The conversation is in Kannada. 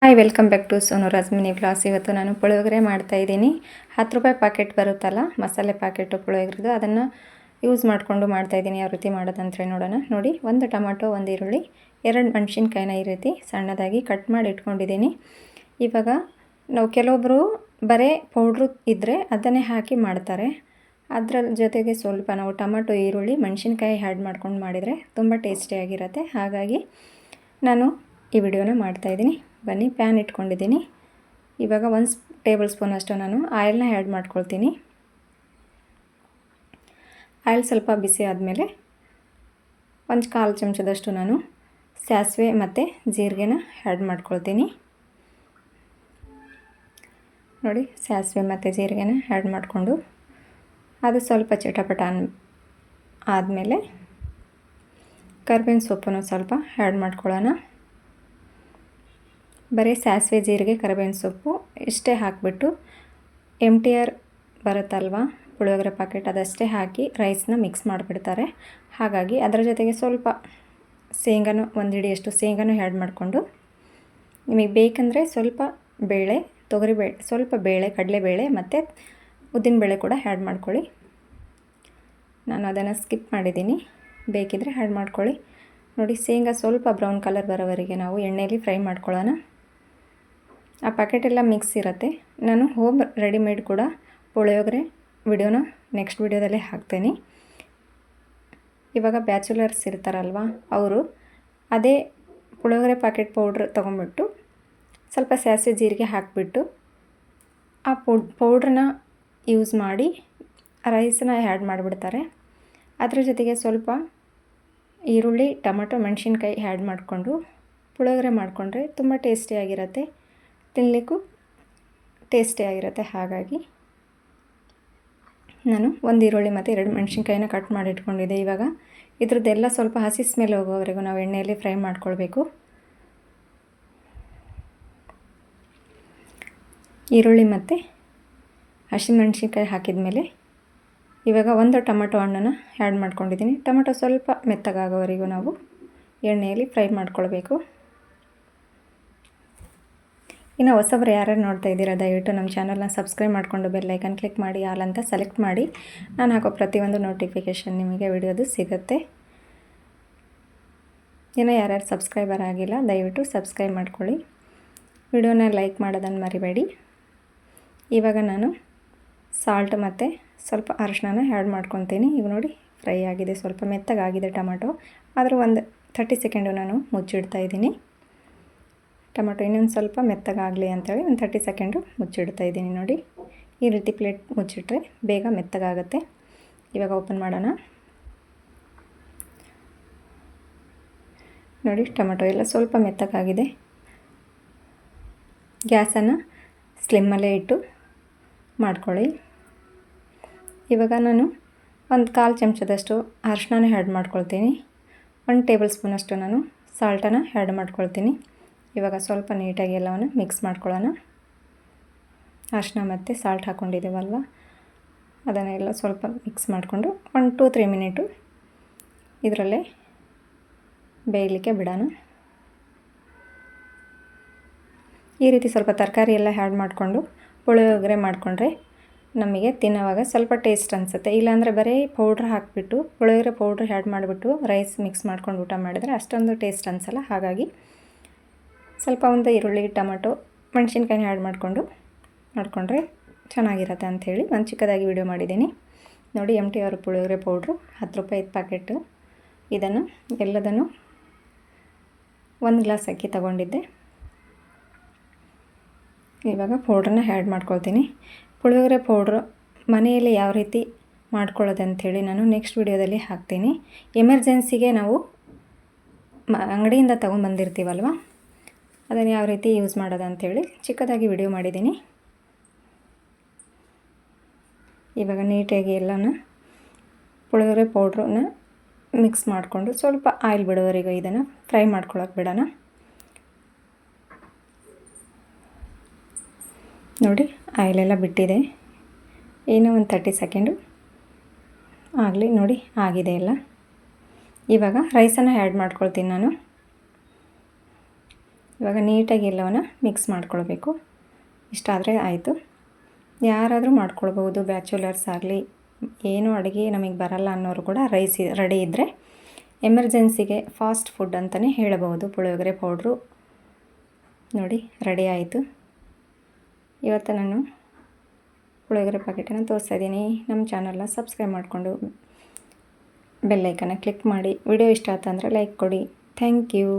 Hi, welcome back to Sonu mini vlogs. ಇವತ್ತು ನಾನು ಪುಳಿಯೋಗರೆ ಮಾಡ್ತಾಯಿದ್ದೀನಿ. 10 ರೂಪಾಯಿ ಪ್ಯಾಕೆಟ್ ಬರುತ್ತಲ್ಲ, ಮಸಾಲೆ ಪ್ಯಾಕೆಟು ಪುಳಿಯೋಗರೆದು, ಅದನ್ನು ಯೂಸ್ ಮಾಡಿಕೊಂಡು ಮಾಡ್ತಾಯಿದ್ದೀನಿ. ಯಾವ ರೀತಿ ಮಾಡೋದಂತೇಳಿ ನೋಡೋಣ. ನೋಡಿ, 1 ಟೊಮಾಟೊ, 1 ಈರುಳ್ಳಿ, 2 ಮೆಣಸಿನ್ಕಾಯಿನ ಈ ರೀತಿ ಸಣ್ಣದಾಗಿ ಕಟ್ ಮಾಡಿ ಇಟ್ಕೊಂಡಿದ್ದೀನಿ. ಇವಾಗ ನಾವು ಕೆಲವೊಬ್ಬರು ಬರೀ ಪೌಡ್ರು ಇದ್ದರೆ ಅದನ್ನೇ ಹಾಕಿ ಮಾಡ್ತಾರೆ. ಅದರ ಜೊತೆಗೆ ಸ್ವಲ್ಪ ನಾವು ಟೊಮಾಟೊ, ಈರುಳ್ಳಿ, ಮೆಣಸಿನ್ಕಾಯಿ ಆ್ಯಡ್ ಮಾಡ್ಕೊಂಡು ಮಾಡಿದರೆ ತುಂಬ ಟೇಸ್ಟಿಯಾಗಿರುತ್ತೆ. ಹಾಗಾಗಿ ನಾನು ಈ ವಿಡಿಯೋನ ಮಾಡ್ತಾಯಿದ್ದೀನಿ. ಬನ್ನಿ, ಪ್ಯಾನ್ ಇಟ್ಕೊಂಡಿದ್ದೀನಿ. ಇವಾಗ 1 ಟೇಬಲ್ ಸ್ಪೂನ್ ಅಷ್ಟು ನಾನು ಆಯಿಲ್ನ ಆ್ಯಡ್ ಮಾಡ್ಕೊಳ್ತೀನಿ. ಆಯಿಲ್ ಸ್ವಲ್ಪ ಬಿಸಿ ಆದಮೇಲೆ 1/4 ಚಮಚದಷ್ಟು ನಾನು ಸಾಸಿವೆ ಮತ್ತು ಜೀರಿಗೆನ ಆ್ಯಡ್ ಮಾಡ್ಕೊಳ್ತೀನಿ. ನೋಡಿ, ಸಾಸಿವೆ ಮತ್ತು ಜೀರಿಗೆನ ಆ್ಯಡ್ ಮಾಡಿಕೊಂಡು ಅದು ಸ್ವಲ್ಪ ಚಟಪಟ ಆದಮೇಲೆ ಕರಿಬೇವಿನ ಸೊಪ್ಪನ್ನು ಸ್ವಲ್ಪ ಆ್ಯಡ್ ಮಾಡ್ಕೊಳ್ಳೋಣ. ಬರೀ ಸಾಸಿವೆ, ಜೀರಿಗೆ, ಕರಿಬೇವಿನ ಸೊಪ್ಪು ಇಷ್ಟೇ ಹಾಕಿಬಿಟ್ಟು MTR ಬರುತ್ತಲ್ವ ಪುಳಿಯೋಗರೆ ಪ್ಯಾಕೆಟ್, ಅದಷ್ಟೇ ಹಾಕಿ ರೈಸ್ನ ಮಿಕ್ಸ್ ಮಾಡಿಬಿಡ್ತಾರೆ. ಹಾಗಾಗಿ ಅದರ ಜೊತೆಗೆ ಸ್ವಲ್ಪ ಶೇಂಗಾನು, 1 ಹಿಡಿಯಷ್ಟು ಶೇಂಗಾನು ಆ್ಯಡ್ ಮಾಡಿಕೊಂಡು, ನಿಮಗೆ ಬೇಕಂದರೆ ಸ್ವಲ್ಪ ಬೇಳೆ, ತೊಗರಿಬೇಳೆ, ಸ್ವಲ್ಪ ಬೇಳೆ, ಕಡಲೆಬೇಳೆ ಮತ್ತು ಉದ್ದಿನಬೇಳೆ ಕೂಡ ಆ್ಯಡ್ ಮಾಡ್ಕೊಳ್ಳಿ. ನಾನು ಅದನ್ನು ಸ್ಕಿಪ್ ಮಾಡಿದ್ದೀನಿ, ಬೇಕಿದ್ದರೆ ಆ್ಯಡ್ ಮಾಡ್ಕೊಳ್ಳಿ. ನೋಡಿ, ಶೇಂಗಾ ಸ್ವಲ್ಪ ಬ್ರೌನ್ ಕಲರ್ ಬರೋವರೆಗೆ ನಾವು ಎಣ್ಣೆಯಲ್ಲಿ ಫ್ರೈ ಮಾಡ್ಕೊಳ್ಳೋಣ. ಆ ಪ್ಯಾಕೆಟೆಲ್ಲ ಮಿಕ್ಸ್ ಇರುತ್ತೆ. ನಾನು ಹೋಮ್ ರೆಡಿಮೇಡ್ ಕೂಡ ಪುಳಿಯೋಗರೆ ವಿಡಿಯೋನ ನೆಕ್ಸ್ಟ್ ವಿಡಿಯೋದಲ್ಲೇ ಹಾಕ್ತೇನೆ. ಇವಾಗ ಬ್ಯಾಚುಲರ್ಸ್ ಇರ್ತಾರಲ್ವ, ಅವರು ಅದೇ ಪುಳಿಯೋಗರೆ ಪ್ಯಾಕೆಟ್ ಪೌಡ್ರ್ ತೊಗೊಂಬಿಟ್ಟು ಸ್ವಲ್ಪ ಸಾಸಿವೆ ಜೀರಿಗೆ ಹಾಕಿಬಿಟ್ಟು ಆ ಪೌಡ್ರನ್ನ ಯೂಸ್ ಮಾಡಿ ರೈಸನ್ನ ಆ್ಯಡ್ ಮಾಡಿಬಿಡ್ತಾರೆ. ಅದ್ರ ಜೊತೆಗೆ ಸ್ವಲ್ಪ ಈರುಳ್ಳಿ, ಟೊಮೆಟೊ, ಮೆಣಸಿನ್ಕಾಯಿ ಆ್ಯಡ್ ಮಾಡಿಕೊಂಡು ಪುಳಿಯೋಗರೆ ಮಾಡಿಕೊಂಡ್ರೆ ತುಂಬ ಟೇಸ್ಟಿಯಾಗಿರುತ್ತೆ, ತಿನ್ನಲಿಕ್ಕೂ ಟೇಸ್ಟಿಯಾಗಿರುತ್ತೆ. ಹಾಗಾಗಿ ನಾನು 1 ಈರುಳ್ಳಿ ಮತ್ತು 2 ಮೆಣಸಿನ್ಕಾಯಿನ ಕಟ್ ಮಾಡಿ ಇಟ್ಕೊಂಡಿದ್ದೆ. ಇವಾಗ ಇದ್ರದ್ದೆಲ್ಲ ಸ್ವಲ್ಪ ಹಸಿ ಸ್ಮೆಲ್ ಹೋಗೋವರೆಗೂ ನಾವು ಎಣ್ಣೆಯಲ್ಲಿ ಫ್ರೈ ಮಾಡ್ಕೊಳ್ಬೇಕು. ಈರುಳ್ಳಿ ಮತ್ತು ಹಸಿಮೆಣಸಿನ್ಕಾಯಿ ಹಾಕಿದ ಮೇಲೆ ಇವಾಗ 1 ಟೊಮೆಟೊ ಹಣ್ಣನ್ನು ಆ್ಯಡ್ ಮಾಡ್ಕೊಂಡಿದ್ದೀನಿ. ಟೊಮೆಟೊ ಸ್ವಲ್ಪ ಮೆತ್ತಗಾಗೋವರೆಗೂ ನಾವು ಎಣ್ಣೆಯಲ್ಲಿ ಫ್ರೈ ಮಾಡ್ಕೊಳ್ಬೇಕು. ಇನ್ನು ಹೊಸಬರು ಯಾರ್ಯಾರು ನೋಡ್ತಾ ಇದ್ದೀರಾ, ದಯವಿಟ್ಟು ನಮ್ಮ ಚಾನಲ್ನ ಸಬ್ಸ್ಕ್ರೈಬ್ ಮಾಡಿಕೊಂಡು ಬೆಲ್ ಐಕನ್ ಕ್ಲಿಕ್ ಮಾಡಿ, ಆಲ್ ಅಂತ ಸೆಲೆಕ್ಟ್ ಮಾಡಿ. ನಾನು ಹಾಕೋ ಪ್ರತಿಯೊಂದು ನೋಟಿಫಿಕೇಷನ್ ನಿಮಗೆ ವಿಡಿಯೋದು ಸಿಗುತ್ತೆ. ಇನ್ನು ಯಾರ್ಯಾರು ಸಬ್ಸ್ಕ್ರೈಬರ್ ಆಗಿಲ್ಲ, ದಯವಿಟ್ಟು ಸಬ್ಸ್ಕ್ರೈಬ್ ಮಾಡ್ಕೊಳ್ಳಿ. ವಿಡಿಯೋನ ಲೈಕ್ ಮಾಡೋದನ್ನು ಮರಿಬೇಡಿ. ಇವಾಗ ನಾನು ಸಾಲ್ಟ್ ಮತ್ತು ಸ್ವಲ್ಪ ಅರಿಶಿನ ಆ್ಯಡ್ ಮಾಡ್ಕೊತೀನಿ. ಈಗ ನೋಡಿ, ಫ್ರೈ ಆಗಿದೆ, ಸ್ವಲ್ಪ ಮೆತ್ತಗಾಗಿದೆ ಟೊಮೆಟೊ. ಆದರೂ ಒಂದು 30 ಸೆಕೆಂಡು ನಾನು ಮುಚ್ಚಿಡ್ತಾ ಇದ್ದೀನಿ. ಟೊಮೆಟೊ ಇನ್ನೊಂದು ಸ್ವಲ್ಪ ಮೆತ್ತಗಾಗಲಿ ಅಂಥೇಳಿ ಒಂದು 30 ಸೆಕೆಂಡು ಮುಚ್ಚಿಡ್ತಾ ಇದ್ದೀನಿ. ನೋಡಿ, ಈ ರೀತಿ ಪ್ಲೇಟ್ ಮುಚ್ಚಿಟ್ರೆ ಬೇಗ ಮೆತ್ತಗಾಗುತ್ತೆ. ಇವಾಗ ಓಪನ್ ಮಾಡೋಣ. ನೋಡಿ, ಟೊಮೆಟೊ ಎಲ್ಲ ಸ್ವಲ್ಪ ಮೆತ್ತಗಾಗಿದೆ. ಗ್ಯಾಸನ್ನು ಸ್ಲಿಮ್ಮಲ್ಲೇ ಇಟ್ಟು ಮಾಡ್ಕೊಳ್ಳಿ. ಇವಾಗ ನಾನು 1/4 ಚಮಚದಷ್ಟು ಅರಿಶಿನ ಆ್ಯಡ್ ಮಾಡ್ಕೊಳ್ತೀನಿ. 1 ಟೇಬಲ್ ಸ್ಪೂನಷ್ಟು ನಾನು ಸಾಲ್ಟನ್ನು ಆ್ಯಡ್ ಮಾಡ್ಕೊಳ್ತೀನಿ. ಇವಾಗ ಸ್ವಲ್ಪ ನೀಟಾಗಿ ಎಲ್ಲವನ್ನು ಮಿಕ್ಸ್ ಮಾಡ್ಕೊಳ್ಳೋಣ. ಅರಿಶಿನ ಮತ್ತು ಸಾಲ್ಟ್ ಹಾಕ್ಕೊಂಡಿದ್ದೀವಲ್ವ, ಅದನ್ನೆಲ್ಲ ಸ್ವಲ್ಪ ಮಿಕ್ಸ್ ಮಾಡಿಕೊಂಡು 1 to 3 ಮಿನಿಟು ಇದರಲ್ಲೇ ಬೇಯಲಿಕ್ಕೆ ಬಿಡೋಣ. ಈ ರೀತಿ ಸ್ವಲ್ಪ ತರಕಾರಿ ಎಲ್ಲ ಆ್ಯಡ್ ಮಾಡಿಕೊಂಡು ಪುಳಿಯೋಗರೆ ಮಾಡಿಕೊಂಡ್ರೆ ನಮಗೆ ತಿನ್ನೋವಾಗ ಸ್ವಲ್ಪ ಟೇಸ್ಟ್ ಅನಿಸುತ್ತೆ. ಇಲ್ಲಾಂದರೆ ಬರೀ ಪೌಡ್ರ್ ಹಾಕಿಬಿಟ್ಟು ಪುಳಿಯೋಗರೆ ಪೌಡ್ರ್ ಆ್ಯಡ್ ಮಾಡಿಬಿಟ್ಟು ರೈಸ್ ಮಿಕ್ಸ್ ಮಾಡ್ಕೊಂಡು ಊಟ ಮಾಡಿದರೆ ಅಷ್ಟೊಂದು ಟೇಸ್ಟ್ ಅನಿಸಲ್ಲ. ಹಾಗಾಗಿ ಸ್ವಲ್ಪ ಒಂದು ಈರುಳ್ಳಿ, ಟೊಮೆಟೊ, ಮೆಣಸಿನ್ಕಾಯಿನ ಆ್ಯಡ್ ಮಾಡಿಕೊಂಡ್ರೆ ಚೆನ್ನಾಗಿರುತ್ತೆ ಅಂಥೇಳಿ ಒಂದು ಚಿಕ್ಕದಾಗಿ ವಿಡಿಯೋ ಮಾಡಿದ್ದೀನಿ. ನೋಡಿ, MTR ಪುಳಿಯೋಗರೆ ಪೌಡ್ರು 10 ರೂಪಾಯಿ ಪ್ಯಾಕೆಟು. ಇದನ್ನು ಎಲ್ಲದನ್ನು 1 ಗ್ಲಾಸ್ ಅಕ್ಕಿ ತಗೊಂಡಿದ್ದೆ. ಇವಾಗ ಪೌಡ್ರನ್ನ ಆ್ಯಡ್ ಮಾಡ್ಕೊಳ್ತೀನಿ. ಪುಳಿಯೋಗರೆ ಪೌಡ್ರು ಮನೆಯಲ್ಲಿ ಯಾವ ರೀತಿ ಮಾಡ್ಕೊಳ್ಳೋದಂಥೇಳಿ ನಾನು ನೆಕ್ಸ್ಟ್ ವಿಡಿಯೋದಲ್ಲಿ ಹಾಕ್ತೀನಿ. ಎಮರ್ಜೆನ್ಸಿಗೆ ನಾವು ಅಂಗಡಿಯಿಂದ ತೊಗೊಂಬಂದಿರ್ತೀವಲ್ವ, ಅದನ್ನು ಯಾವ ರೀತಿ ಯೂಸ್ ಮಾಡೋದು ಅಂಥೇಳಿ ಚಿಕ್ಕದಾಗಿ ವಿಡಿಯೋ ಮಾಡಿದ್ದೀನಿ. ಇವಾಗ ನೀಟಾಗಿ ಎಲ್ಲನ ಪುಳಿಯೋಗರೆ ಪೌಡ್ರನ್ನ ಮಿಕ್ಸ್ ಮಾಡಿಕೊಂಡು ಸ್ವಲ್ಪ ಆಯಿಲ್ ಬಿಡೋವರೆಗೂ ಇದನ್ನು ಫ್ರೈ ಮಾಡ್ಕೊಳ್ಳೋಕೆ ಬಿಡೋಣ. ನೋಡಿ, ಆಯಿಲೆಲ್ಲ ಬಿಟ್ಟಿದೆ. ಏನೋ ಒಂದು 30 ಸೆಕೆಂಡು ಆಗಲಿ. ನೋಡಿ, ಆಗಿದೆ ಎಲ್ಲ. ಇವಾಗ ರೈಸನ್ನು ಆ್ಯಡ್ ಮಾಡ್ಕೊಳ್ತೀನಿ ನಾನು. ಇವಾಗ ನೀಟಾಗಿ ಎಲ್ಲವನ್ನು ಮಿಕ್ಸ್ ಮಾಡ್ಕೊಳ್ಬೇಕು. ಇಷ್ಟಾದರೆ ಆಯಿತು. ಯಾರಾದರೂ ಮಾಡ್ಕೊಳ್ಬೋದು, ಬ್ಯಾಚುಲರ್ಸ್ ಆಗಲಿ, ಏನೂ ಅಡುಗೆ ನಮಗೆ ಬರಲ್ಲ ಅನ್ನೋರು ಕೂಡ ರೈಸ್ ರೆಡಿ ಇದ್ದರೆ ಎಮರ್ಜೆನ್ಸಿಗೆ ಫಾಸ್ಟ್ ಫುಡ್ ಅಂತಲೇ ಹೇಳಬಹುದು. ಪುಳಿಯೋಗರೆ ಪೌಡ್ರು ನೋಡಿ ರೆಡಿ ಆಯಿತು. ಇವತ್ತು ನಾನು ಪುಳಿಯೋಗರೆ ಪ್ಯಾಕೆಟನ್ನು ತೋರಿಸ್ತಾ ಇದ್ದೀನಿ. ನಮ್ಮ ಚಾನಲ್ನ ಸಬ್ಸ್ಕ್ರೈಬ್ ಮಾಡಿಕೊಂಡು ಬೆಲ್ಲೈಕನ್ನ ಕ್ಲಿಕ್ ಮಾಡಿ. ವಿಡಿಯೋ ಇಷ್ಟ ಆಯ್ತು ಅಂದರೆ ಲೈಕ್ ಕೊಡಿ. Thank you.